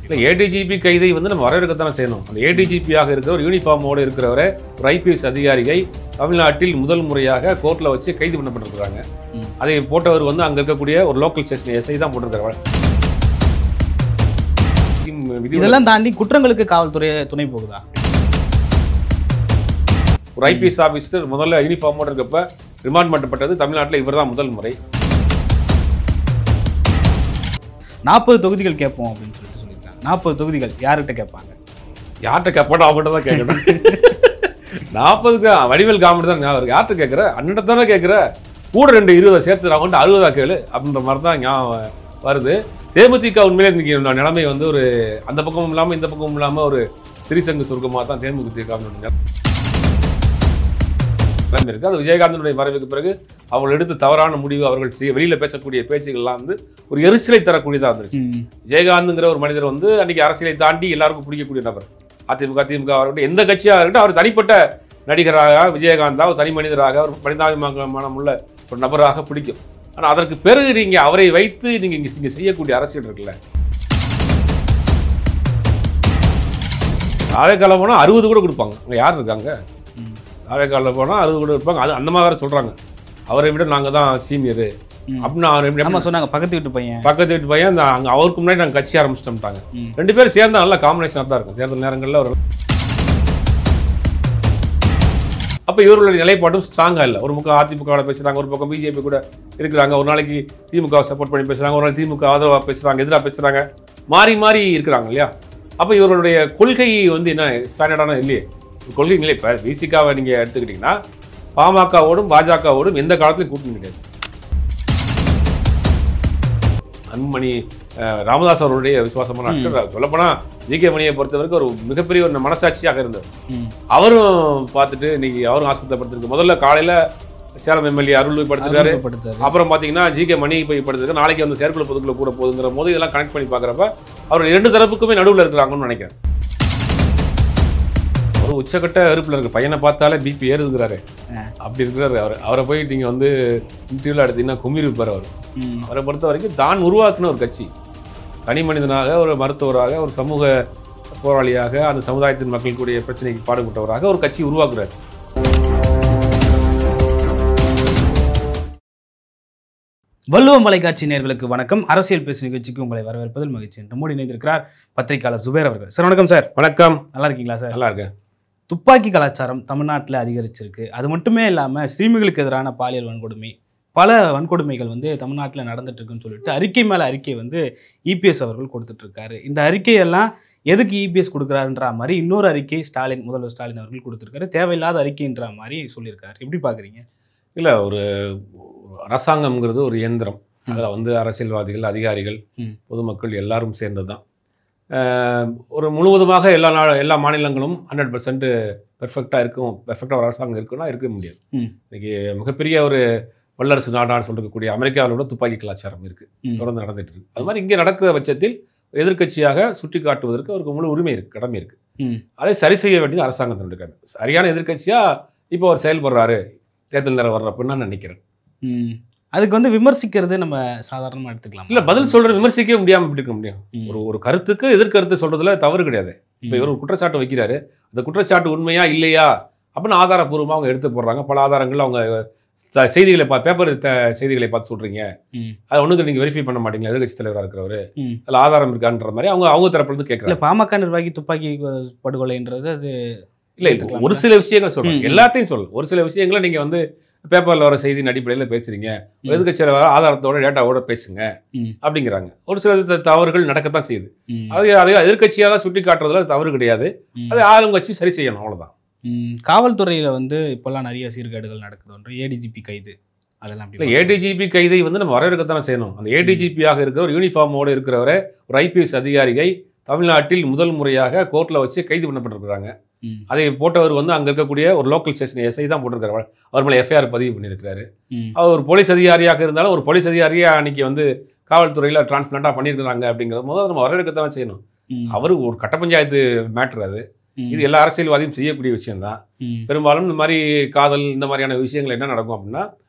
இல்லை ஏடிஜிபி கைதை வந்து நம்ம வரவேற்கத்தானே செய்யணும். அந்த ஏடிஜிபியாக இருக்கிற ஒரு யூனிஃபார்மோடு இருக்கிறவரை ஒரு ஐபிஎஸ் அதிகாரியை தமிழ்நாட்டில் முதல் முறையாக கோர்ட்டில் வச்சு கைது பண்ணப்பட்டிருக்கிறாங்க. அதை போட்டவர் வந்து அங்கே இருக்கக்கூடிய ஒரு லோக்கல் ஸ்டேஷன் எஸ்ஐ தான் போட்டிருக்கிறார். இதெல்லாம் தாண்டி குற்றங்களுக்கு காவல்துறை துணை போகுதா? ஒரு ஐபிஎஸ் ஆஃபீஸர் முதல்ல யூனிஃபார்மோடு இருக்கப்ப ரிமாண்ட் பண்ணப்பட்டது தமிழ்நாட்டில் இவர் தான் முதல் முறை. 40 தொகுதிகள் கேட்போம் அப்படின்னு சொல்லியிருக்காங்க. 40 தொகுதிகள் யார்கிட்ட கேட்பாங்க? யார்கிட்ட கேட்பாடோ அவங்ககிட்ட தான் கேட்கணும். 40க்கு வடிவேல் காமெடி தான் ஞாபகம். யார்கிட்ட கேட்குற? அண்ணன் தானே கேட்குற, கூட 2 20 சேர்த்து அவங்கள்ட்ட 60 கேளு அப்படின்ற மாதிரி தான் ஞாபகம் வருது. தேமுதிக உண்மையிலே இன்னைக்கு நிலைமை வந்து ஒரு அந்த பக்கமும் இல்லாமல் இந்த பக்கமும் இல்லாமல் ஒரு திரிசங்கு சுருக்கமாக தான் தேமுதிக நிலைமை இருக்குது. அது விஜயகாந்தனுடைய மறைவுக்கு பிறகு அவர்கள் எடுத்து தவறான முடிவு, அவர்கள் வெளியில் பேசக்கூடிய பேச்சுகள்லாம் வந்து ஒரு எரிச்சலை தரக்கூடியதாக வந்துருச்சு. விஜயகாந்துங்கிற ஒரு மனிதர் வந்து அன்றைக்கி அரசியலை தாண்டி எல்லாருக்கும் பிடிக்கக்கூடிய நபர். அதிமுக திமுக இருக்கட்டும், எந்த கட்சியாக இருக்கட்டும், அவர் தனிப்பட்ட நடிகராக விஜயகாந்தா ஒரு தனி மனிதராக ஒரு மனிதாபிமானம் உள்ள ஒரு நபராக பிடிக்கும். ஆனால் அதற்கு பிறகு நீங்கள் அவரை வைத்து நீங்கள் இங்கே செய்யக்கூடிய அரசியல் இருக்குல்ல, ஆவேக்காலம் போனால் 60 கூட கொடுப்பாங்க. அங்கே யார் இருக்காங்க? ஆவேக்காலில் போனால் 60 கூட இருப்பாங்க. அது அந்த மாதிரி சொல்கிறாங்க, அவரை விட நாங்கள் தான் சீனியரு அப்படின்னு சொன்னாங்க. பக்கத்து வீட்டு பையன் அங்கே அவருக்கு முன்னாடி நாங்கள் கட்சி ஆரம்பிச்சிட்டோம்ட்டாங்க. 2 பேரும் சேர்ந்தா நல்ல காம்பினேஷனாக தான் இருக்கும் தேர்தல் நேரங்களில். அவர் அப்போ இவர்களுடைய நிலைப்பாடும் ஸ்ட்ராங்காக இல்லை. ஒரு பக்கம் அதிமுகவோட பேசுகிறாங்க, ஒரு பக்கம் பிஜேபி கூட இருக்கிறாங்க. ஒரு நாளைக்கு திமுக சப்போர்ட் பண்ணி பேசுகிறாங்க, ஒரு நாளைக்கு திமுக ஆதரவாக பேசுகிறாங்க, எதிராக பேசுகிறாங்க, மாறி மாறி இருக்கிறாங்க இல்லையா? அப்போ இவர்களுடைய கொள்கை வந்து என்ன ஸ்டாண்டர்டான இல்லையே கொள்கை நிலை. இப்போ விசிகாவை நீங்கள் எடுத்துக்கிட்டிங்கன்னா பாமகவோடும் பாஜகவோடும் எந்த காலத்திலும் கூட்டணி கிடையாது. அன்புமணி ராமதாஸ் அவருடைய விசுவாசமான ஆட்கள். சொல்லப்போனால் ஜிகே மணியை பொறுத்தவரைக்கும் ஒரு மிகப்பெரிய ஒரு மனசாட்சியாக இருந்தவர். அவரும் பார்த்துட்டு இன்னைக்கு அவரும் ஆஸ்பத்திரிப்படுத்திருக்கு. முதல்ல காலையில் சேலம் எம்எல்ஏ அருள் போய் படுத்திருக்காரு. அப்புறம் பார்த்தீங்கன்னா ஜிகே மணி போய் படுத்திருக்கு. நாளைக்கு வந்து செயற்குழு பொதுக்குழு கூட போகுதுங்கிற போது இதெல்லாம் கனெக்ட் பண்ணி பார்க்குறப்ப அவர்கள் 2 தரப்புக்குமே நடுவில் இருக்கிறாங்கன்னு நினைக்கிறேன். ஒரு உச்சக்கட்ட வெறுப்பில் இருக்க பையனை பார்த்தாலே பிபி ஏறுதுங்கிறாரு. அப்படி இருக்கிறாரு அவர். அவரை போய் நீங்கள் வந்து இன்டர்வியூவில் எடுத்தீங்கன்னா குமிர் இருப்பார் அவர். அவரை பொறுத்த வரைக்கும் தான் உருவாக்குன ஒரு கட்சி, தனி மனிதனாக, ஒரு மருத்துவராக, ஒரு சமூக போராளியாக, அந்த சமுதாயத்தின் மக்களுடைய பிரச்சனைக்கு பாடுபட்டவராக ஒரு கட்சி உருவாக்குறாரு. வள்ளுவம் தொலைக்காட்சி நேயர்களுக்கு வணக்கம். அரசியல் பேசு நிகழ்ச்சிக்கு உங்களை வரவேற்பதில் மகிழ்ச்சி. நம்மோடு இணைந்திருக்கிறார் பத்திரிகையாளர் சுபேர் அவர்கள். சார் வணக்கம். சார் வணக்கம். நல்லா இருக்கீங்களா? சார் நல்லா இருக்கேன். துப்பாக்கி கலாச்சாரம் தமிழ்நாட்டில் அதிகரிச்சிருக்கு. அது மட்டுமே இல்லாமல் சிறுமிகளுக்கு எதிரான பாலியல் வன்கொடுமை, பல வன்கொடுமைகள் வந்து தமிழ்நாட்டில் நடந்துட்டு இருக்குன்னு சொல்லிட்டு அறிக்கை மேலே அறிக்கை வந்து இபிஎஸ் அவர்கள் கொடுத்துட்ருக்காரு. இந்த அறிக்கையெல்லாம் எதுக்கு இபிஎஸ் கொடுக்குறாருன்ற மாதிரி இன்னொரு அறிக்கை முதல்வர் ஸ்டாலின் அவர்கள் கொடுத்துருக்காரு. தேவையில்லாத அறிக்கைன்ற மாதிரி சொல்லியிருக்காரு. எப்படி பார்க்குறீங்க? இல்லை, ஒரு அரசாங்கம்ங்கிறது ஒரு இயந்திரம். அதில் வந்து அரசியல்வாதிகள், அதிகாரிகள், பொதுமக்கள் எல்லாரும் சேர்ந்தது தான். ஒரு முழுவதுமாக எல்லா மாநிலங்களும் 100% பெர்ஃபெக்டாக இருக்கும், பெர்ஃபெக்டாக ஒரு அரசாங்கம் இருக்குன்னா இருக்க முடியாது. இன்றைக்கி மிகப்பெரிய ஒரு வல்லரசு நாடான்னு சொல்லக்கூடிய அமெரிக்காவோட துப்பாக்கி கலாச்சாரம் இருக்குது, தொடர்ந்து நடந்துட்டு இருக்கு. அது மாதிரி இங்கே நடக்கிற பட்சத்தில் எதிர்க்கட்சியாக சுட்டி காட்டுவதற்கு அவருக்கு முழு உரிமை இருக்குது, கடமை இருக்குது. அதை சரி செய்ய வேண்டியது அரசாங்கத்தினுடைய இருக்காரு. சரியான எதிர்க்கட்சியாக இப்போ அவர் செயல்படுறாரு தேர்தல் நேரம் வர்றப்பன்னு நான் நினைக்கிறேன். அதுக்கு வந்து விமர்சிக்கிறது நம்ம சாதாரணமாக எடுத்துக்கலாம். இல்லை, பதில் சொல்கிறது விமர்சிக்கவே முடியாமல் எப்படி இருக்க முடியும்? ஒரு கருத்துக்கு எதிர்கருத்து சொல்கிறதுல தவறு கிடையாது. இப்போ இவர் ஒரு குற்றச்சாட்டு வைக்கிறாரு, அந்த குற்றச்சாட்டு உண்மையா இல்லையா அப்படின்னு ஆதாரப்பூர்வமாக அவங்க எடுத்து போடுறாங்க. பல ஆதாரங்கள் அவங்க செய்திகளை பேப்பர் செய்திகளை பார்த்து சொல்கிறீங்க, அதை ஒன்றுக்கு நீங்கள் வெரிஃபை பண்ண மாட்டீங்களா எதிர்கட்சி தலைவராக இருக்கிறவர், அதில் ஆதாரம் இருக்கான்ற மாதிரி அவங்க தரப்புலேருந்து கேட்குறாங்க. பாமக நிர்வாகி துப்பாக்கி படுகொலைன்றது அது இல்லை, ஒரு சில விஷயங்கள் சொல்கிறேன், எல்லாத்தையும் சொல்லு. ஒரு சில விஷயங்களை நீங்கள் வந்து பேப்பரில் வர செய்தியின் அடிப்படையில் பேசுகிறீங்க, எதிர்கட்சியில் வர ஆதாரத்தோட டேட்டாவோட பேசுங்க அப்படிங்கிறாங்க. ஒரு சில தவறுகள் நடக்கத்தான் செய்யுது. அதை எதிர்கட்சியாக சுட்டி காட்டுறதுல தவறு கிடையாது. அதை ஆளுங்கட்சி சரி செய்யணும், அவ்வளோதான். காவல்துறையில் வந்து இப்போல்லாம் நிறைய சீர்கேடுகள் நடக்குது. ஏடிஜிபி கைது அதெல்லாம் இல்லை, ஏடிஜிபி கைதை வந்து நம்ம வரவேற்கத்தானே செய்யணும். அந்த ஏடிஜிபியாக இருக்கிற ஒரு யூனிஃபார்மோடு இருக்கிறவரை ஒரு ஐபிஎஸ் அதிகாரியை தமிழ்நாட்டில் முதல் முறையாக கோர்ட்டில் வச்சு கைது பண்ணப்பட்டிருக்கிறாங்க. அதை போட்டவர் வந்து அங்கே இருக்கக்கூடிய ஒரு லோக்கல் ஸ்டேஷன் எஸ்ஐ தான் போட்டிருக்காரு. அவர் மேலே எஃப்ஐஆர் பதிவு பண்ணியிருக்கிறாரு. அவர் ஒரு போலீஸ் அதிகாரியாக இருந்தாலும் ஒரு போலீஸ் அதிகாரியாக அன்றைக்கி வந்து காவல்துறையில் டிரான்ஸ்பிளான்ட்டாக பண்ணியிருக்கிறாங்க. அப்படிங்கிற போது அதை நம்ம வரவேற்கத்தானே செய்யணும். அவர் ஒரு கட்ட பஞ்சாயத்து மேட்ரு அது. இது எல்லா அரசியல்வாதியும் செய்யக்கூடிய விஷயம்தான். பெரும்பாலும் இந்த மாதிரி காதல் இந்த மாதிரியான விஷயங்கள் என்ன நடக்கும் அப்படின்னா,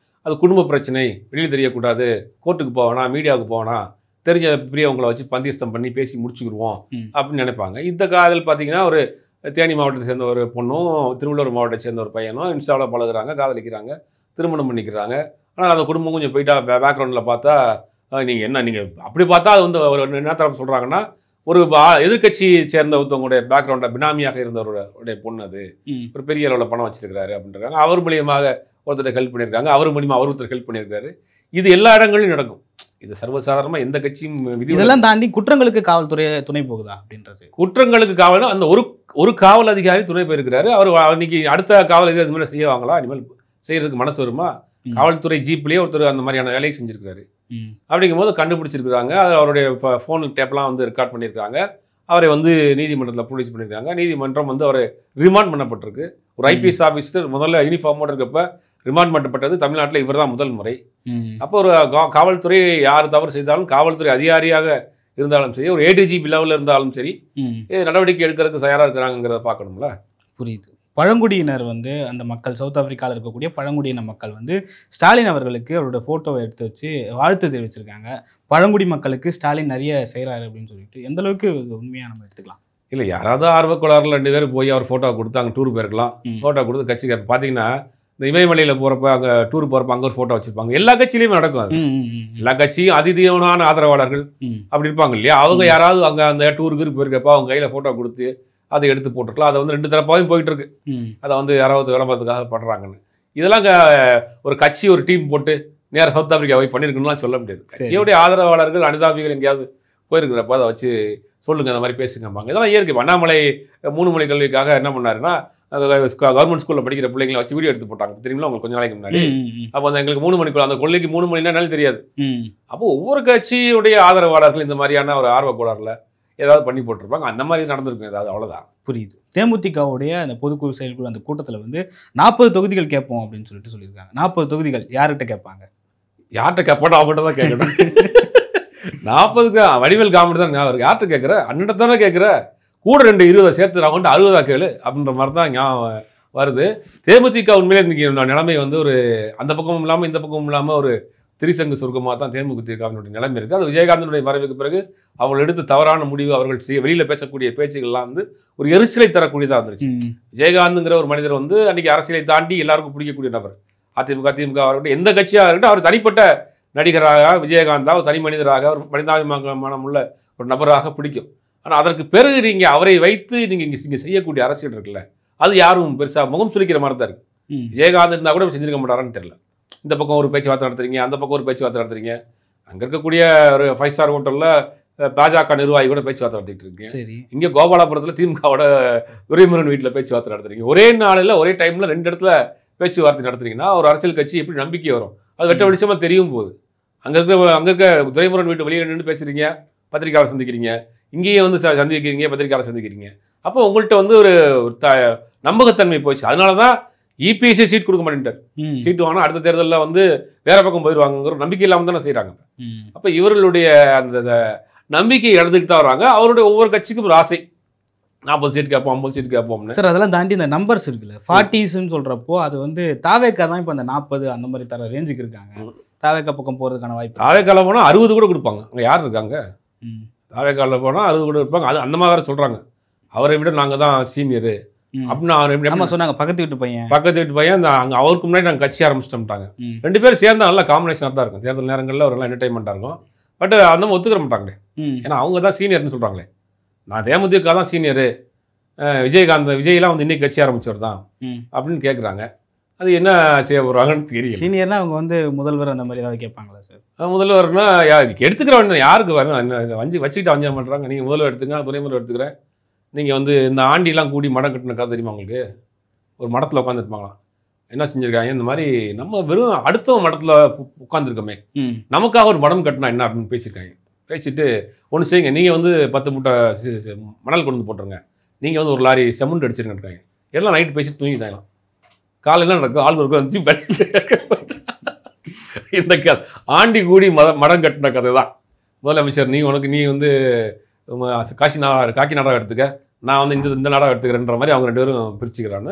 அது குடும்ப பிரச்சனை, வெளியில் தெரியக்கூடாது, கோர்ட்டுக்கு போவேனா, மீடியாவுக்கு போவேனா, தெரிஞ்ச பெரியவங்களை வச்சு பந்தியஸ்தம் பண்ணி பேசி முடிச்சுக்கிடுவோம் ம். அப்படின்னு நினைப்பாங்க. இந்த காதல் பார்த்தீங்கன்னா ஒரு தேனி மாவட்டத்தை சேர்ந்த ஒரு பொண்ணும் திருவள்ளூர் மாவட்டத்தை சேர்ந்த ஒரு பையனும் இன்ஸ்டாவில் பழகுறாங்க, காதலிக்கிறாங்க, திருமணம் பண்ணிக்கிறாங்க. ஆனால் அந்த குடும்பம் கொஞ்சம் போயிட்டா பேக்ரவுண்டில் பார்த்தா நீங்கள் அப்படி பார்த்தா அது வந்து ஒரு என்ன தரப்பு சொல்கிறாங்கன்னா ஒரு எதிர்க்கட்சியை சேர்ந்த ஒருத்தவங்களுடைய பேக்ரவுண்டில் பினாமியாக இருந்தவருடைய பொண்ணு அது ம். ஒரு பெரிய அளவில் பணம் வச்சிருக்கிறாரு அப்படின்றாங்க. அவர் மூலியமாக ஒருத்தர் ஹெல்ப் பண்ணியிருக்காங்க, அவர் மூலியமாக அவர் ஒருத்தர் ஹெல்ப் பண்ணியிருக்காரு. இது எல்லா இடங்களிலும் நடக்கும். இது சர்வசாதாரணமாக எந்த கட்சியும் விதி இதெல்லாம் தாண்டி குற்றங்களுக்கு காவல்துறை துணை போகுதா அப்படின்றது? குற்றங்களுக்கு காவல் அந்த ஒரு காவல் அதிகாரி துணை போயிருக்கிறாரு. அவர் இன்னைக்கு அடுத்த காவல் அதிகாரி அது மாதிரி செய்வாங்களா? இனிமேல் செய்யறதுக்கு மனசு வருமா? ம். காவல்துறை ஜீப்லேயே ஒருத்தர் அந்த மாதிரியான வேலையை செஞ்சிருக்காரு. ம். அப்படிங்கும்போது கண்டுபிடிச்சிருக்கிறாங்க. அது அவருடைய ஃபோன் டேப்லாம் வந்து ரெக்கார்ட் பண்ணியிருக்காங்க. அவரை வந்து நீதிமன்றத்தில் ப்ரொடியூஸ் பண்ணியிருக்காங்க. நீதிமன்றம் வந்து அவரை ரிமாண்ட் பண்ணப்பட்டிருக்கு. ஒரு ஐபிஎஸ் ஆஃபீஸர் முதல்ல யூனிஃபார்மோடு இருக்கப்ப ரிமாண்ட் பண்ணப்பட்டது தமிழ்நாட்டில் இவர் தான் முதல் முறை. ம். அப்போ ஒரு காவல்துறை யார் தவறு செய்தாலும் காவல்துறை அதிகாரியாக இருந்தாலும் சரி, ஒரு ஏடிஜிபி லெவலில் இருந்தாலும் சரி, ம். நடவடிக்கை எடுக்கிறதுக்கு தயாராக இருக்கிறாங்கிறத பார்க்கணும்ல. புரியுது. பழங்குடியினர் வந்து அந்த மக்கள் சவுத் ஆப்பிரிக்காவில் இருக்கக்கூடிய பழங்குடியின மக்கள் வந்து ஸ்டாலின் அவர்களுக்கு அவரோட ஃபோட்டோவை எடுத்து வச்சு வாழ்த்து தெரிவிச்சிருக்காங்க. பழங்குடி மக்களுக்கு ஸ்டாலின் நிறைய செய்கிறாரு அப்படின்னு சொல்லிட்டு எந்த அளவுக்கு இது உண்மையாக நம்ம எடுத்துக்கலாம்? இல்லை, யாராவது ஆர்வக்கோளாறுல 2 பேர் போய் அவர் ஃபோட்டோ கொடுத்து அங்கே டூர் போயிருக்கலாம். ம். ஃபோட்டோ கொடுத்து கட்சிக்கு பார்த்தீங்கன்னா இந்த இமயமலையில் போகிறப்ப அங்கே டூர் போகிறப்ப அங்கே ஒரு ஃபோட்டோ வச்சுருப்பாங்க. எல்லா கட்சியிலையுமே நடக்கும் அது. ம். ம். ம். எல்லா கட்சியும் அதிதீவனான ஆதரவாளர்கள் ம். அப்படி இருப்பாங்க இல்லையா? அவங்க யாராவது அங்கே அந்த டூருக்கு போயிருக்கப்ப அவங்க கையில் ஃபோட்டோ கொடுத்து அதை எடுத்து போட்டுருக்கலாம். அதை வந்து 2 தரப்பாகவும் போயிட்டு இருக்கு. ம். அதை வந்து யாராவது விளம்பரத்துக்காக படுறாங்கன்னு. இதெல்லாம் ஒரு கட்சி ஒரு டீம் போட்டு நேராக சவுத் ஆப்பிரிக்கா போய் பண்ணியிருக்குன்னுலாம் சொல்ல முடியாது. கட்சியோடைய ஆதரவாளர்கள் அனுதாபிகள் எங்கேயாவது போயிருக்கிறப்ப அதை வச்சு சொல்லுங்க, அந்த மாதிரி பேசுங்கம்பாங்க. இதெல்லாம் இயற்கை. அண்ணாமலை 3 மொழி கல்விக்காக என்ன பண்ணாருன்னா கவர்மெண்ட் ஸ்கூலில் படிக்கிற பிள்ளைங்களை வச்சு வீடியோ எடுத்து போட்டாங்க தெரியுங்களா உங்களுக்கு கொஞ்ச நாளைக்கு முன்னாடி. ம். ம். அப்போ அந்த எங்களுக்கு 3 மணிக்குள்ள அந்த கொள்ளைக்கு 3 மணினா என்னன்னு தெரியாது. ம். அப்போ ஒவ்வொரு கட்சியுடைய ஆதரவாளர்கள் இந்த மாதிரியான ஒரு ஆர்வக்கோளாறுல ஏதாவது பண்ணி போட்டிருப்பாங்க. அந்த மாதிரி நடந்திருக்கும் ஏதாவது, அவ்வளோதான். புரியுது. தேமுதிகவுடைய அந்த பொதுக்குழு செயற்குழு அந்த கூட்டத்தில் வந்து 40 தொகுதிகள் கேட்போம் அப்படின்னு சொல்லியிருக்காங்க. 40 தொகுதிகள் யார்கிட்ட கேட்பாங்க? யார்கிட்ட கேட்பாட்டோ அவங்ககிட்ட தான் கேட்கணும். 40க்கு வடிவேல் காமெடி தான் ஞாபகம். யார்கிட்ட கேட்குற? அண்ணன் தானே கேட்குற, கூட 2 20 சேர்த்து அவங்கள்ட்ட 60 கேளு அப்படின்ற மாதிரி தான் ஞாபகம் வருது. தேமுதிக உண்மையிலே இன்னைக்கு நிலைமை வந்து ஒரு அந்த பக்கமும் இல்லாமல் இந்த பக்கமும் இல்லாமல் ஒரு திரிசங்கு சுருக்கமாக தான் தேமுதிகவினுடைய நிலைமை இருக்குது. அது விஜயகாந்தனுடைய மறைவுக்கு பிறகு அவர்கள் எடுத்து தவறான முடிவு, அவர்கள் வெளியில் பேசக்கூடிய பேச்சுகள்லாம் வந்து ஒரு எரிச்சலை தரக்கூடியதாக இருந்துச்சு. ம். விஜயகாந்துங்கிற ஒரு மனிதர் வந்து அன்றைக்கி அரசியலை தாண்டி எல்லாருக்கும் பிடிக்கக்கூடிய நபர். அதிமுக திமுக இருக்கட்டும், எந்த கட்சியாக இருக்கட்டும், அவர் தனிப்பட்ட நடிகராக விஜயகாந்தா ஒரு தனி மனிதராக ஒரு மனிதாபிமானம் உள்ள ஒரு நபராக பிடிக்கும். ஆனால் அதற்கு பிறகு நீங்கள் அவரை வைத்து நீங்கள் இங்கே செய்யக்கூடிய அரசியல் இருக்குல்ல, அது யாரும் பெருசாக முகம் சுளிக்கிற மாதிரி தான் இருக்குது. ம். விஜயகாந்த் இருந்தால் கூட செஞ்சிருக்க மாட்டாரான்னு தெரியல. இந்த பக்கம் ஒரு பேச்சுவார்த்தை நடத்துறீங்க, அந்த பக்கம் ஒரு பேச்சுவார்த்தை நடத்துறீங்க. அங்கே இருக்கக்கூடிய ஒரு 5 ஸ்டார் ஹோட்டலில் பாஜக நிர்வாகி கூட பேச்சுவார்த்தை நடத்திட்டு இருக்கீங்க. சரி. இங்கே கோபாலபுரத்தில் திமுகவோட துரைமுருகன் வீட்டில் பேச்சுவார்த்தை நடத்துறீங்க. ஒரே நாளில் ஒரே டைமில் 2 இடத்துல பேச்சுவார்த்தை நடத்துறீங்கன்னா ஒரு அரசியல் கட்சி எப்படி நம்பிக்கை வரும்? அது வெட்ட வெளிச்சமாக தெரியும் போது அங்கே இருக்க துரைமுருகன் வீட்டு வெளியே நின்று பேசுகிறீங்க, பத்திரிக்கையாளர் சந்திக்கிறீங்க, இங்கேயே வந்து சந்திக்கிறீங்க, பத்திரிக்கையாளர் சந்திக்கிறீங்க. அப்போ உங்கள்கிட்ட வந்து ஒரு நம்பகத்தன்மை போச்சு. அதனால தான் இபிஎஸ்சி சீட் கொடுக்க மாட்டேன்ட்டார். ம். சீட்டு வாங்கினா அடுத்த தேர்தலில் வந்து வேற பக்கம் போயிடுவாங்கிற நம்பிக்கை இல்லாமல் தானே செய்கிறாங்க. ம். அப்போ இவர்களுடைய அந்த நம்பிக்கை இழந்துக்கிட்டு தான் வராங்க. அவருடைய ஒவ்வொரு கட்சிக்கும் ஒரு ஆசை, 40 சீட் கேட்போம், 50 சீட் கேட்போம்னு. சார், அதெல்லாம் தாண்டி இந்த நம்பர்ஸ் இருக்குல்ல, 40ஸ்ன்னு சொல்கிறப்போ அது வந்து தாவேக்கா தான் இப்போ அந்த 40 அந்த மாதிரி தர ரேஞ்சுக்கு இருக்காங்க. தாவேக்கா பக்கம் போகிறதுக்கான வாய்ப்பு. தாவேக்கால போனால் 60 கூட கொடுப்பாங்க. அங்கே யார் இருக்காங்க? ம். தாவேக்கால போனால் 60 கூட இருப்பாங்க. அது அந்த மாதிரி வேறு சொல்கிறாங்க. அவரை விட நாங்கள் தான் சீனியரு அப்படின்னு. ஆமா சொன்னாங்க, பக்கத்து வீட்டு பையன். பக்கத்து வீட்டு பையன் அங்கே அவருக்கு முன்னாடி நாங்கள் கட்சி ஆரம்பிச்சிட்டோம்ட்டாங்க. ம். 2 பேரும் சேர்ந்தா நல்லா காம்பினேஷனாக தான் இருக்கும். தேர்தல் நேரங்களில் ஒரு நல்லா என்டர்டைன்மெண்ட்டாக இருக்கும். பட் அந்த மாதிரி ஒத்துக்கிற மாட்டாங்களே. ம். ஏன்னா அவங்க தான் சீனியர்னு சொல்கிறாங்களே. நான் தேமுதிக தான் சீனியரு, விஜய்லாம் வந்து இன்னைக்கு கட்சி ஆரம்பிச்சவர் தான் ம். அப்படின்னு கேட்குறாங்க. அது என்ன செய்ய போகிறாங்கன்னு தெரியல. சீனியர்னா அவங்க வந்து முதல்வர் அந்த மாதிரி ஏதாவது கேட்பாங்களா சார்? முதல்வர்னா எடுத்துக்கிறவன் யாருக்கு வரணும்? வச்சுக்கிட்டு வஞ்சம் பண்ணுறாங்க. நீங்கள் முதல்வர் எடுத்துங்க, நான் துணை முதல்வர் எடுத்துக்கிறேன். நீங்கள் வந்து இந்த ஆண்டிலாம் கூடி மடம் கட்டின கதை தெரியுமா உங்களுக்கு? ஒரு மடத்தில் உட்காந்துருப்பாங்களாம். என்ன செஞ்சுருக்காங்க, இந்த மாதிரி நம்ம வெறும் அடுத்த மடத்தில் உட்காந்துருக்கோமே, நமக்காக ஒரு மடம் கட்டினா என்ன அப்படின்னு பேசியிருக்காங்க. பேசிட்டு ஒன்று செய்யுங்க, நீங்கள் வந்து 10 மூட்டை மணல் கொண்டு வந்து போட்டுருங்க, நீங்கள் வந்து ஒரு லாரி செமெண்ட் அடிச்சிருக்காங்க. எல்லாம் நைட்டு பேசிட்டு தூங்கிட்டாங்களாம். காலையில் நடக்கும், ஆள் இருக்கும் வந்து இந்த ஆண்டி கூடி மடம் கட்டின கதை தான். முதலமைச்சர் நீ வந்து காக்கி நாடகம் எடுத்துக்க, நான் வந்து இந்த நாடகம் எடுத்துக்கிறேன்ற மாதிரி அவங்க 2 பேரும் பிரிச்சுக்கிறாங்க.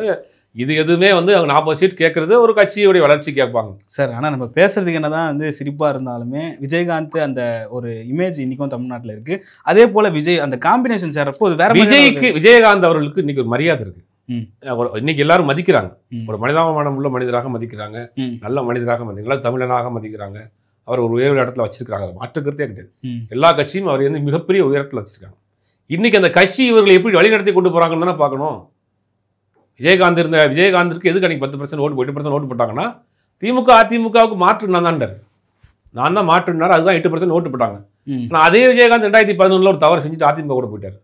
இது எதுவுமே வந்து அவங்க 40 சீட் கேட்கறது ஒரு கட்சியோடைய வளர்ச்சி கேட்பாங்க. சார் ஆனால் நம்ம பேசுறதுக்கு என்னதான் வந்து சிரிப்பாக இருந்தாலுமே விஜயகாந்த் அந்த ஒரு இமேஜ் இன்னைக்கும் தமிழ்நாட்டில் இருக்கு. அதே போல விஜய் அந்த காம்பினேஷன் சேர்றப்போ அது வேற விஜயகாந்த் அவர்களுக்கு இன்னைக்கு ஒரு மரியாதை இருக்கு. ம். இன்னைக்கு எல்லாரும் மதிக்கிறாங்க. ம். ஒரு மனிதாபிமானம் உள்ள மனிதராக மதிக்கிறாங்க, ம். நல்ல மனிதராக மதிக்கிறாங்க, தமிழனாக மதிக்கிறாங்க. அவர் ஒரு உயர்வு இடத்துல வச்சிருக்காங்க. அதை மாற்றுக்கிறதே கிடையாது. ம். எல்லா கட்சியும் அவர் வந்து மிகப்பெரிய உயரத்தில் வச்சிருக்காங்க. இன்னைக்கு அந்த கட்சி இவர்களை எப்படி வழிநடத்தி கொண்டு போறாங்கன்னு தானே பார்க்கணும். விஜயகாந்திற்கு எதுக்கு அன்னைக்கு 10% ஓட்டு 8% ஓட்டு போட்டாங்கன்னா திமுக அதிமுகவுக்கு மாற்று நான் தான் மாற்றுனார். அதுதான் 8% ஓட்டு போட்டாங்க. ஆனால் அதே விஜயகாந்த் 2011 ஒரு தவறு செஞ்சுட்டு அதிமுக கூட போயிட்டார்.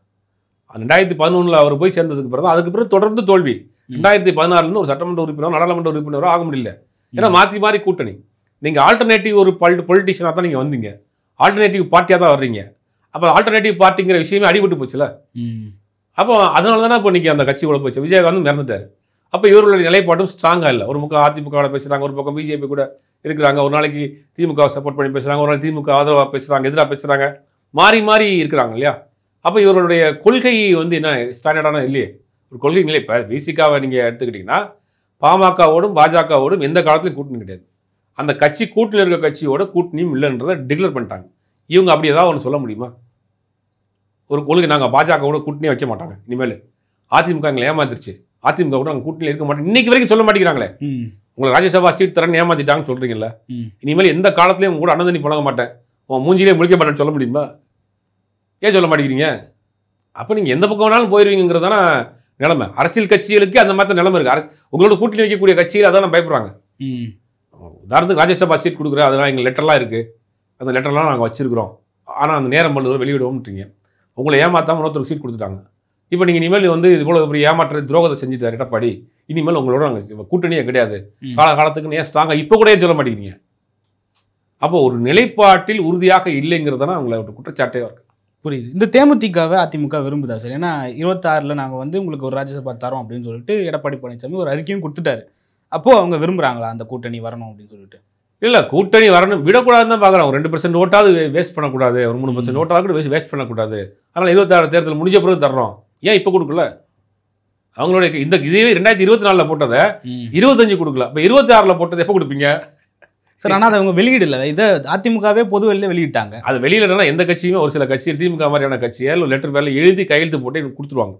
2011 அவர் போய் சேர்ந்ததுக்கு பிறகு அதுக்கு பிறகு தொடர்ந்து தோல்வி. 2016 ஒரு சட்டமன்ற உறுப்பினரோ நாடாளுமன்ற உறுப்பினரோ ஆக முடியல. ஏன்னா மாற்றி மாறி கூட்டணி. நீங்கள் ஆல்டர்னேட்டிவ் ஒரு பொலிட்டிஷியனாக தான் நீங்கள் வந்தீங்க, ஆல்டர்னேட்டிவ் பார்ட்டியாக தான் வர்றீங்க. அப்போ ஆல்டர்னேட்டிவ் பார்ட்டிங்கிற விஷயமே அடிபட்டு போச்சுல. அப்போ அதனால தானே இப்போ நீங்கள் அந்த கட்சி உள்ள போச்சு. விஜயகாந்த் இறந்துட்டார். அப்போ இவர்களுடைய நிலைப்பாடும் ஸ்ட்ராங்காக இல்லை. ஒரு பக்கம் அதிமுகவில் பேசுகிறாங்க, ஒரு பக்கம் பிஜேபி கூட இருக்கிறாங்க. ஒரு நாளைக்கு திமுக சப்போர்ட் பண்ணி பேசுகிறாங்க, ஒரு நாளைக்கு திமுக ஆதரவாக பேசுகிறாங்க, எதிராக பேசுகிறாங்க, மாறி மாறி இருக்கிறாங்க இல்லையா. அப்போ இவர்களுடைய கொள்கை வந்து என்ன ஸ்டாண்டர்டான இல்லையே. ஒரு கொள்கை நிலை இப்போ பிசிகாவை நீங்கள் எடுத்துக்கிட்டிங்கன்னா பாமகவோடும் பாஜகவோடும் எந்த காலத்துலையும் கூட்டணி கிடையாது. அந்த கட்சி கூட்டணியில் இருக்க கட்சியோட கூட்டணியும் இல்லைன்றதை டிக்ளேர் பண்ணிட்டாங்க. இவங்க அப்படி ஏதாவது ஒன்று சொல்ல முடியுமா? ஒரு கொள்கை நாங்கள் பாஜகவோட கூட்டணியே வைக்க மாட்டாங்க, இனிமேல் அதிமுக எங்களை ஏமாத்திருச்சு, அதிமுக கூட நாங்கள் கூட்டணியில் இருக்க மாட்டோம், இன்னைக்கு வரைக்கும் சொல்ல மாட்டேங்கிறாங்களே. உங்களை ராஜ்யசபா சீட் தரேன்னு ஏமாத்திட்டாங்கன்னு சொல்கிறீங்களா? இனிமேல் எந்த காலத்துலையும் கூட அண்ணன் தண்ணி புழங்க மாட்டேன், உன் மூஞ்சிலே முழிக்க மாட்டேன்னு சொல்ல முடியுமா? ஏன் சொல்ல மாட்டேங்கிறீங்க? அப்போ நீங்கள் எந்த பக்கம் வேணாலும் போயிடுவீங்கிறதான நிலைமை. அரசியல் கட்சிகளுக்கு அந்த மாதிரி நிலைமை இருக்குது. உங்களோட கூட்டணி வைக்கக்கூடிய கட்சிகள் அதான் பயப்படுறாங்க. உதாரணத்துக்கு ராஜ்யசபா சீட் கொடுக்குறேன், அதெல்லாம் எங்கள் லெட்டர்லாம் இருக்குது, அந்த லெட்டர்லாம் நாங்கள் வச்சுருக்கிறோம், ஆனால் அந்த நேரம் பண்ணுறது வெளியிடுவோம்ன்றீங்க. உங்களை ஏமாத்தாமல் இன்னொருத்தருக்கு சீட் கொடுத்துட்டாங்க. இப்போ நீங்கள் இனிமேல் வந்து இது போல இப்படி ஏமாற்ற துரோகத்தை செஞ்சுட்டார் எடப்பாடி, இனிமேல் உங்களோட நாங்கள் கூட்டணியே கிடையாது, காலகாலத்துக்கு ஏன் ஸ்ட்ராங்காக இப்போ கூட சொல்ல மாட்டேங்கிறீங்க. அப்போ ஒரு நிலைப்பாட்டில் உறுதியாக இல்லைங்கிறதுனா அவங்களோட குற்றச்சாட்டே இருக்குது. புரியுது. இந்த தேமுதிகவை அதிமுக விரும்புதா சார்? ஏன்னா 26 நாங்கள் வந்து உங்களுக்கு ஒரு ராஜ்யசபா தரோம் அப்படின்னு சொல்லிட்டு எடப்பாடி பழனிசாமி ஒரு அறிக்கையும் கொடுத்துட்டாரு. அப்போது அவங்க விரும்புகிறாங்களா அந்த கூட்டணி வரணும் அப்படின்னு சொல்லிட்டு? இல்லை, கூட்டணி வரணும் விடக்கூடாதுன்னு தான் பார்க்குறாங்க. ஒரு 2% ஓட்டாவது வேஸ்ட் பண்ணக்கூடாது, ஒரு 3% ஓட்டாவது கூட வேஸ்ட் பண்ணக்கூடாது. அதனால் 26 தேர்தல் முடிஞ்ச பிறகு தர்றோம். ஏன் இப்போ கொடுக்கல? அவங்களுடைய இதே 2024 போட்டதை 25 கொடுக்கல. இப்போ 26 போட்டதை எப்போ கொடுப்பீங்க சார்? ஆனால் அதை அவங்க வெளியிடல. இதை அதிமுகவே பொது வெளியில் வெளியிட்டாங்க. அது வெளியிடனா எந்த கட்சியுமே, ஒரு சில கட்சியில் திமுக மாதிரியான கட்சியால் லெட்டர் பேரில் எழுதி கையெழுத்து போட்டு கொடுத்துருவாங்க.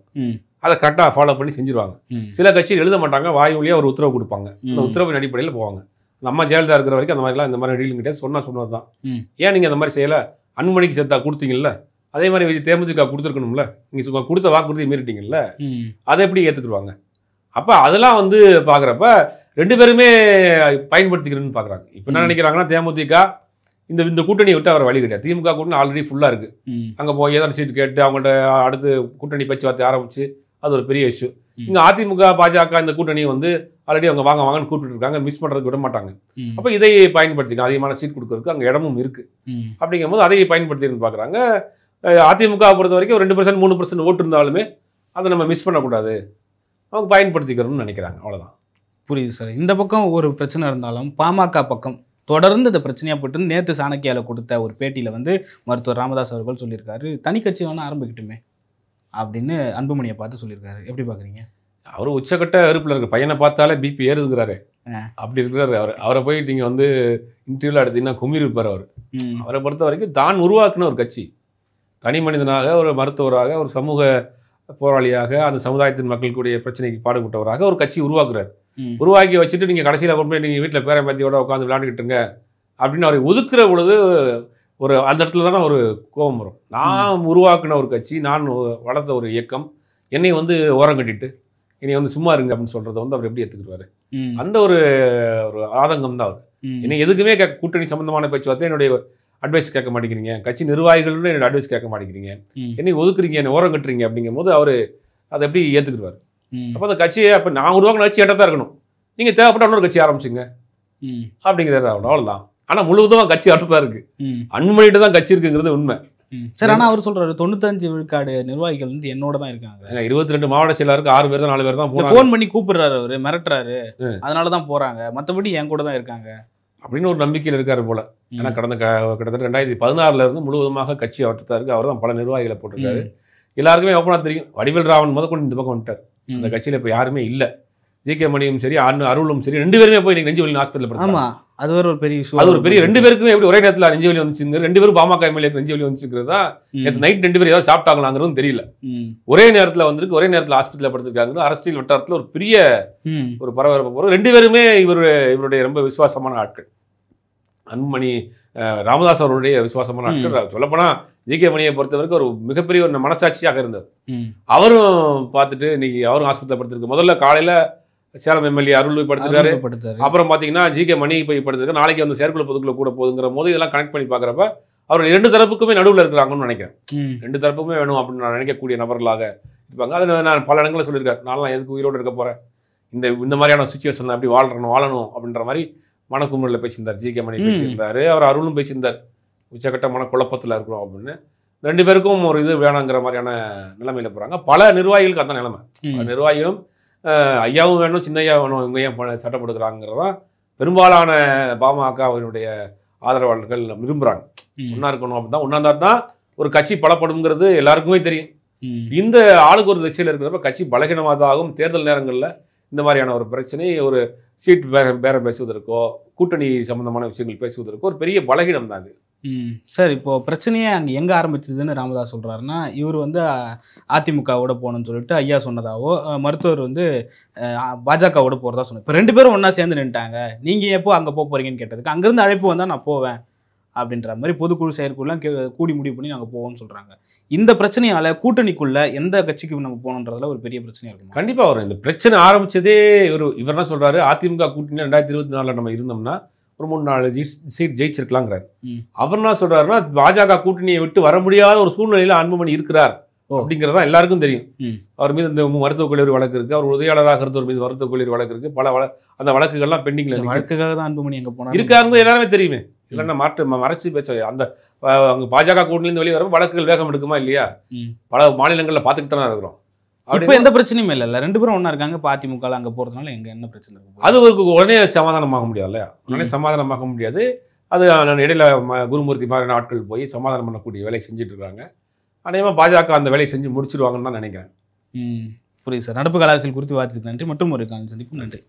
அதை கரெக்டாக ஃபாலோ பண்ணி செஞ்சுருவாங்க. சில கட்சியில் எழுத மாட்டாங்க, வாய் வழியாக ஒரு உத்தரவு கொடுப்பாங்க. அந்த உத்தரவின் அடிப்படையில் போவாங்க. நம்ம ஜெயலலிதா இருக்கிற வரைக்கும் அந்த மாதிரிலாம் இந்த மாதிரி டீலிங் கிடையாது. சொன்னது தான். ஏன் நீங்கள் அந்த மாதிரி செய்யலை? அன்புமணிக்கு சேர்த்தா கொடுத்தீங்கல்ல, அதே மாதிரி தேமுதிக கொடுத்துருக்கணும்ல. நீங்கள் கொடுத்த வாக்குறுதியை மீறிட்டீங்கல்ல, அதை எப்படி ஏற்றுக்குருவாங்க? அப்போ அதெல்லாம் வந்து பார்க்குறப்ப 2 பேருமே பயன்படுத்திக்கிறேன்னு பார்க்குறாங்க. இப்போ என்ன நினைக்கிறாங்கன்னா, தேமுதிக இந்த கூட்டணியை விட்டு அவர் வழி கிடையாது. திமுக கூட்டணி ஆல்ரெடி ஃபுல்லாக இருக்குது. அங்கே போய் ஏதாவது சீட் கேட்டு அவங்கள்ட்ட அடுத்து கூட்டணி பேச்சுவார்த்தை ஆரம்பிச்சு அது ஒரு பெரிய இஷ்யூ. இங்கே அதிமுக பாஜக இந்த கூட்டணி வந்து ஆல்ரெடி அவங்க வாங்கன்னு கூப்பிட்டு இருக்காங்க, மிஸ் பண்ணுறதுக்கு விட மாட்டாங்க. அப்போ இதை பயன்படுத்திக்கலாம், அதிகமான சீட் கொடுக்கறதுக்கு அங்கே இடமும் இருக்குது. அப்படிங்கும்போது அதை பயன்படுத்தின்னு பார்க்குறாங்க. அதிமுக பொறுத்த வரைக்கும் 2% 3% ஓட்டு இருந்தாலுமே அதை நம்ம மிஸ் பண்ணக்கூடாது, அவங்க பயன்படுத்திக்கிறோம்னு நினைக்கிறாங்க. அவ்வளோதான். புரியுது சார். இந்த பக்கம் ஒரு பிரச்சனை இருந்தாலும் பாமக பக்கம் தொடர்ந்து இந்த பிரச்சனையாக போட்டு நேற்று சாணக்கியாவில் கொடுத்த ஒரு பேட்டியில் வந்து மருத்துவர் ராமதாஸ் அவர்கள் சொல்லியிருக்காரு, தனி கட்சி வேணால் ஆரம்பிக்கட்டுமே அப்படின்னு அன்புமணியை பார்த்து சொல்லியிருக்காரு. எப்படி பார்க்குறீங்க? அவர் உச்சக்கட்ட வெறுப்பில் இருக்க பையனை பார்த்தாலே பிபி ஏறுதுங்கிறாரு. அப்படி இருக்கிறாரு அவர். அவரை போய் நீங்கள் வந்து இன்டர்வியூவில் எடுத்தீங்கன்னா குமிர் இருப்பார் அவர். அவரை பொறுத்த வரைக்கும் தான் உருவாக்குன ஒரு கட்சி, தனி மனிதனாக, ஒரு மருத்துவராக, ஒரு சமூக போராளியாக, அந்த சமுதாயத்தின் மக்களுடைய பிரச்சனைக்கு பாடுபட்டவராக ஒரு கட்சி உருவாக்குறாரு. உருவாக்கி வச்சுட்டு நீங்கள் கடைசியில் கொண்டு போய் நீங்கள் வீட்டில் பேரன் பேத்தியோட உட்காந்து விளையாண்டுக்கிட்டுங்க அப்படின்னு அவரை ஒதுக்குற பொழுது ஒரு அந்த இடத்துல தானே ஒரு கோபம் வரும். நான் உருவாக்குன ஒரு கட்சி, நான் வளர்த்த ஒரு இயக்கம், என்னை வந்து ஓரம் கட்டிட்டு என்னை வந்து சும்மா இருங்க அப்படின்னு சொல்கிறத வந்து அவர் எப்படி ஏற்றுக்குவார்? அந்த ஒரு ஆதங்கம் தான் அவர். என்னை எதுக்குமே கூட்டணி சம்பந்தமான பேச்சுவார்த்தை என்னுடைய அட்வைஸ் கேட்க மாட்டேங்கிறீங்க, கட்சி நிர்வாகிகளும் என்னோட அட்வைஸ் கேட்க மாட்டேங்கிறீங்க, என்னை ஒதுக்குறீங்க, என்னை ஓரம் கட்டுறீங்க அப்படிங்கும் போது அவர் அதை எப்படி ஏற்றுக்குவார்? அப்போ அந்த கட்சியை அப்போ நான் உருவாக்கின கட்சி எட்ட தான் இருக்கணும், நீங்கள் தேவைப்பட்ட இன்னொரு கட்சி ஆரம்பிச்சுங்க அப்படிங்கிறது அவ்வளோதான். ஆனால் முழுவதும் கட்சி அட்ட தான் இருக்குது, அன்புமணிகிட்ட தான் கட்சி இருக்குங்கிறது உண்மை. சார், ஆனால் அவர் சொல்கிறாரு 95 விழுக்காடு நிர்வாகிகள் வந்து என்னோட தான் இருக்காங்க. 22 மாவட்ட செயலாளருக்கு 6 பேர் தான் 4 பேர் தான் ஃபோன் பண்ணி கூப்பிடுறாரு, அவர் மிரட்டுறாரு, அதனால தான் போகிறாங்க, மற்றபடி என் கூட தான் இருக்காங்க அப்படின்னு ஒரு நம்பிக்கையில் இருக்காரு போல. ஏன்னா கிட்டத்தட்ட 2016 இருந்து முழுவதுமாக கட்சி அவர்கிட்ட தான் இருக்குது. அவர் தான் பல நிர்வாகிகளை போட்டிருக்காரு. எல்லாருக்குமே ஓப்பனாக தெரியும். வடிவேல் ராவன் முதல் கொண்டு இந்த பக்கம் வந்துட்டார். அந்த கட்சியில் இப்போ யாருமே இல்லை. ஜி.கே. மணியும் சரி அருளும் சரி 2 பேருமே போய் இன்னைக்கு நெஞ்சு வலி ஹாஸ்பிட்டல் படுத்தாங்க. ஆமா, அது வேற ஒரு பெரிய இஷ்யூ. அது ஒரு பெரிய 2 பேருக்குமே எப்படி ஒரே நேரத்தில் நெஞ்சு வலி வந்துச்சுங்க, 2 பேரும் பாமக எம்எல்ஏக்கு நெஞ்சு வலி வந்துச்சுங்கிறது தான் நேற்று நைட் 2 பேரும் ஏதாவது சாப்பிட்டாங்களாங்கிறதும் தெரியல. ஒரே நேரத்தில் வந்திருக்கு, ஒரே நேரத்தில் ஹாஸ்பிட்டலில் படுத்திருக்காங்க. அரசியல் வட்டாரத்தில் ஒரு பெரிய ஒரு பரபரப்பு போகிறது. 2 பேருமே இவருடைய ரொம்ப விசுவாசமான ஆட்கள். அன்புமணி ராமதாஸ் அவருடைய விசுவாசமான ஆட்கள். சொல்லப்போனால் ஜி.கே. மணியை பொறுத்தவரைக்கும் ஒரு மிகப்பெரிய ஒரு மனசாட்சியாக இருந்தது. அவரும் பார்த்துட்டு இன்னைக்கு அவரும் ஹாஸ்பிட்டலில் படுத்திருக்கு. முதல்ல காலையில் சேலம் எம்எல்ஏ அருள் போய் படுத்துருக்காரு. அப்புறம் பார்த்தீங்கன்னா ஜி.கே. மணி போய் படுத்திருக்கு. நாளைக்கு அந்த செயற்குழு பொதுக்குழு கூட போகுதுங்கிற போது இதெல்லாம் கனெக்ட் பண்ணி பார்க்குறப்ப அவர் 2 தரப்புக்குமே நடுவில் இருக்கிறாங்கன்னு நினைக்கிறேன். 2 தரப்புக்குமே வேணும் அப்படின்னு நான் நினைக்கக்கூடிய நபர்களாக இருப்பாங்க. அதை நான் பல இடங்களில் சொல்லியிருக்கேன். நான்லாம் எதுக்கு உயிரோடு இருக்க போகிறேன், இந்த மாதிரியான சுச்சுவேஷன் எப்படி வாழணும் அப்படின்ற மாதிரி மனக்குமுறையில் பேசியிருந்தார். ஜி.கே. மணி பேசியிருந்தார். அவர் அருளும் பேசியிருந்தார். உச்சக்கட்ட மனக்குழப்பத்தில் இருக்கிறோம் அப்படின்னு. 2 பேருக்கும் ஒரு இது வேணாங்கிற மாதிரியான நிலைமையில் போகிறாங்க. பல நிர்வாகிகளுக்கு அந்த நிலைமை. நிர்வாகிகளும் ஐயாவும் வேணும், சின்ன ஐயா வேணும், இவங்க ஏன் சட்டை கொடுக்குறாங்கிறதான் பெரும்பாலான பாமகவினுடைய ஆதரவாளர்கள் விரும்புகிறாங்க. ஒன்றா இருக்கணும் அப்படின்னு தான். ஒன்றா தான் ஒரு கட்சி பலப்படுங்கிறது எல்லாருக்குமே தெரியும். இந்த ஆளுக்கு ஒரு திசையில் இருக்கிறப்ப கட்சி பலகீனமாகவும் தேர்தல் நேரங்களில் இந்த மாதிரியான ஒரு பிரச்சனை ஒரு சீட் பேரம் பேசுவதற்கோ கூட்டணி சம்பந்தமான விஷயங்கள் பேசுவதற்கோ ஒரு பெரிய பலகீனம் தான் அது. சார், இப்போ பிரச்சனையே அங்கே எங்கே ஆரம்பிச்சதுன்னு ராமதாஸ் சொல்கிறாருன்னா, இவர் வந்து அதிமுகவோட போகணும்னு சொல்லிட்டு ஐயா சொன்னதாவோ, மருத்துவர் வந்து பாஜகவோட போகிறதா சொன்னார். இப்போ 2 பேரும் ஒன்றா சேர்ந்து நின்ட்டாங்க, நீங்கள் எப்போ அங்கே போக போகிறீங்கன்னு கேட்டதுக்கு அங்கேருந்து அழைப்பு வந்தால் நான் போவேன் அப்படின்ற மாதிரி பொதுக்குழு செயற்குழுலாம் கூடி முடிவு பண்ணி நாங்கள் போவோம்னு சொல்கிறாங்க. இந்த பிரச்சனையால் கூட்டணிக்குள்ளே எந்த கட்சிக்கு நம்ம போகணுன்றதுல ஒரு பெரிய பிரச்சனையாக இருக்கும். கண்டிப்பாக வரும். இந்த பிரச்சனை ஆரம்பித்ததே இவர் என்ன சொல்கிறாரு, அதிமுக கூட்டணி 2024 நம்ம இருந்தோம்னா ஒரு 3-4 சீட் ஜெயிச்சிருக்கலாங்கிறார். அவர் என்ன சொல்றாருன்னா, பாஜக கூட்டணியை விட்டு வர முடியாத ஒரு சூழ்நிலையில் அன்புமணி இருக்கிறார் அப்படிங்கிறதா எல்லாருக்கும் தெரியும். அவர் மீது இந்த மருத்துவக் கல்லூரி வழக்கு இருக்கு, அவர் உதவியாளராக இருந்தவர் மீது மருத்துவக் கல்லூரி வழக்கு இருக்கு, பல அந்த வழக்குகள்லாம் பெண்டிங்ல வழக்குக்காக தான் அன்புமணி அங்கே போனார் இருக்காருன்னு எல்லாருமே தெரியுமே. இல்லைன்னா மறைச்சு பேச அந்த அங்கே பாஜக கூட்டணியிலிருந்து வெளியே வர வழக்குகள் வேகம் எடுக்குமா இல்லையா? பல மாநிலங்களில் பார்த்துக்கிட்டு தான் இருக்கிறோம். இப்போ எந்த பிரச்சனையும் இல்லை. 2 பேரும் ஒன்றா இருக்காங்க. அதிமுக அங்கே போகிறதுனால என்ன பிரச்சனை இருக்கு? அது ஒரு உடனே சமாதானமாக முடியாது இல்லையா? உடனே சமாதானமாக முடியாது. அது இடையில குருமூர்த்தி மாதிரியான ஆட்கள் போய் சமாதானம் பண்ணக்கூடிய வேலையை செஞ்சுட்டு இருக்காங்க. அநேகமாக பாஜக அந்த வேலையை செஞ்சு முடிச்சிருவாங்கன்னு தான் நினைக்கிறேன். புரியுது சார். நடப்பு கால அரசியல் குறித்து வார்த்தைக்கு நன்றி. மற்றும் ஒரு காலம் சந்திப்பு. நன்றி.